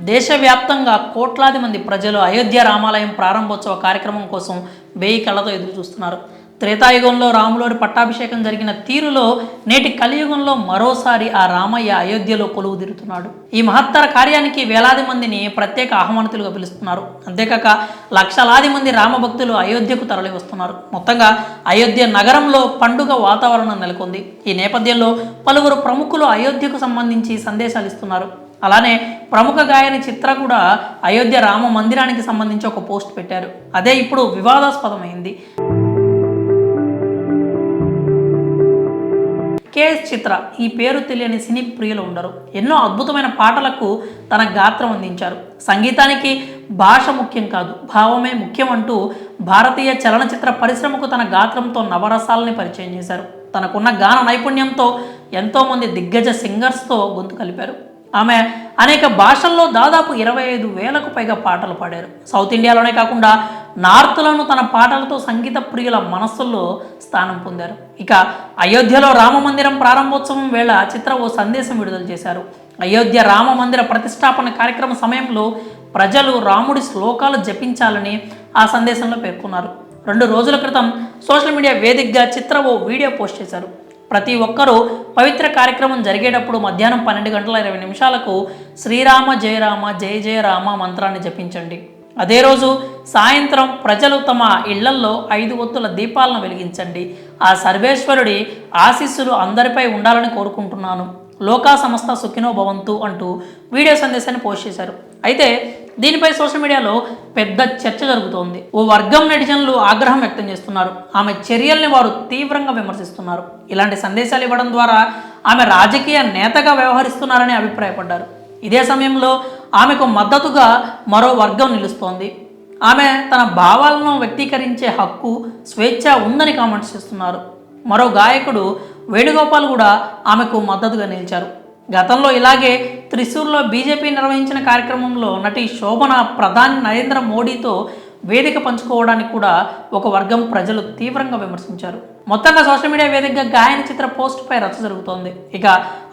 దేశవ్యాప్తంగా కోట్లాది మంది ప్రజలు అయోధ్య రామాలయం ప్రారంభోత్సవ కార్యక్రమం కోసం 1000 కళ్ళతో ఎదురు చూస్తున్నారు. త్రేతాయుగంలో రాములోని పట్టాభిషేకం జరిగిన తీరులో నేటి కలియుగంలో మరోసారి ఆ రామయ్య అయోధ్యలో కొలువు తీరుతున్నాడు. ఈ మహత్తర కార్యానికి వేలాది మందిని ప్రత్యేక ఆహ్వానితులుగా పిలుస్తున్నారు. అంతేకాక లక్షలాది మంది రామభక్తులు అయోధ్యకు తరలి వస్తున్నారు. మొత్తంగా అయోధ్య నగరంలో పండుగ వాతావరణం నెలకొంది. ఈ నేపథ్యంలో పలువురు ప్రముఖులు అయోధ్యకు సంబంధించి సందేశాలు ఇస్తున్నారు. అలానే ప్రముఖ గాయని చిత్ర కూడా అయోధ్య రామ మందిరానికి సంబంధించి ఒక పోస్ట్ పెట్టారు. అదే ఇప్పుడు వివాదాస్పదమైంది. కేఎస్ చిత్ర ఈ పేరు తెలియని సినీ ప్రియులు ఉండరు. ఎన్నో అద్భుతమైన పాటలకు తన గాత్రం అందించారు. సంగీతానికి భాష ముఖ్యం కాదు, భావమే ముఖ్యం అంటూ భారతీయ చలనచిత్ర పరిశ్రమకు తన గాత్రంతో నవరసాలని పరిచయం చేశారు. తనకున్న గాన నైపుణ్యంతో ఎంతోమంది దిగ్గజ సింగర్స్తో గొంతు కలిపారు. ఆమె అనేక భాషల్లో దాదాపు 25,000కు పైగా పాటలు పాడారు. సౌత్ ఇండియాలోనే కాకుండా నార్త్లోనూ తన పాటలతో సంగీత ప్రియుల మనస్సుల్లో స్థానం పొందారు. ఇక అయోధ్యలో రామ మందిరం ప్రారంభోత్సవం వేళ చిత్ర ఓ సందేశం విడుదల చేశారు. అయోధ్య రామ మందిర ప్రతిష్టాపన కార్యక్రమ సమయంలో ప్రజలు రాముడి శ్లోకాలు జపించాలని ఆ సందేశంలో పేర్కొన్నారు. 2 రోజుల క్రితం సోషల్ మీడియా వేదికగా చిత్ర ఓ వీడియో పోస్ట్ చేశారు. ప్రతి ఒక్కరూ పవిత్ర కార్యక్రమం జరిగేటప్పుడు మధ్యాహ్నం 12:20 శ్రీరామ జయ రామ జయ జయ రామ మంత్రాన్ని జపించండి. అదే రోజు సాయంత్రం ప్రజలు తమ ఇళ్లల్లో 5 ఒత్తుల దీపాలను వెలిగించండి. ఆ సర్వేశ్వరుడి ఆశీస్సులు అందరిపై ఉండాలని కోరుకుంటున్నాను. లోకా సమస్త సుఖినో భవంతు అంటూ వీడియో సందేశాన్ని పోస్ట్ చేశారు. అయితే దీనిపై సోషల్ మీడియాలో పెద్ద చర్చ జరుగుతోంది. ఓ వర్గం నెటిజన్లు ఆగ్రహం వ్యక్తం చేస్తున్నారు. ఆమె చర్యల్ని వారు తీవ్రంగా విమర్శిస్తున్నారు. ఇలాంటి సందేశాలు ఇవ్వడం ద్వారా ఆమె రాజకీయ నేతగా వ్యవహరిస్తున్నారని అభిప్రాయపడ్డారు. ఇదే సమయంలో ఆమెకు మద్దతుగా మరో వర్గం నిలుస్తోంది. ఆమె తన భావాలను వ్యక్తీకరించే హక్కు, స్వేచ్ఛ ఉందని కామెంట్స్ చేస్తున్నారు. మరో గాయకుడు వేణుగోపాల్ కూడా ఆమెకు మద్దతుగా నిలిచారు. గతంలో ఇలాగే త్రిశూర్లో బీజేపీ నిర్వహించిన కార్యక్రమంలో నటి శోభన ప్రధాని నరేంద్ర మోడీతో వేదిక పంచుకోవడానికి కూడా ఒక వర్గం ప్రజలు తీవ్రంగా విమర్శించారు. మొత్తంగా సోషల్ మీడియా వేదికగా గాయని చిత్ర పోస్టుపై రచ్చ జరుగుతోంది. ఇక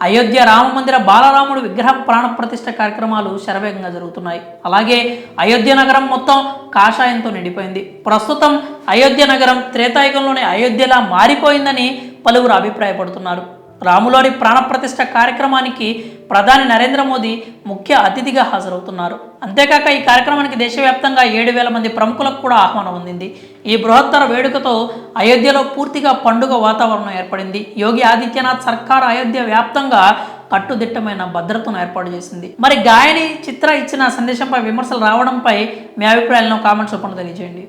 అయోధ్య రామ మందిర బాలరాముడు విగ్రహ ప్రాణ ప్రతిష్ఠ కార్యక్రమాలు శరవేగంగా జరుగుతున్నాయి. అలాగే అయోధ్య నగరం మొత్తం కాషాయంతో నిండిపోయింది. ప్రస్తుతం అయోధ్య నగరం త్రేతాయుగంలోని అయోధ్యలా మారిపోయిందని పలువురు అభిప్రాయపడుతున్నారు. రాములోని ప్రాణప్రతిష్ఠ కార్యక్రమానికి ప్రధాని నరేంద్ర మోదీ ముఖ్య అతిథిగా హాజరవుతున్నారు. అంతేకాక ఈ కార్యక్రమానికి దేశవ్యాప్తంగా 7,000 మంది ప్రముఖులకు కూడా ఆహ్వానం అందింది. ఈ బృహత్తర వేడుకతో అయోధ్యలో పూర్తిగా పండుగ వాతావరణం ఏర్పడింది. యోగి ఆదిత్యనాథ్ సర్కార్ అయోధ్య వ్యాప్తంగా కట్టుదిట్టమైన భద్రతను ఏర్పాటు చేసింది. మరి గాయని చిత్ర ఇచ్చిన సందేశంపై విమర్శలు రావడంపై మీ అభిప్రాయాలను కామెంట్స్ రూపంలో తెలియజేయండి.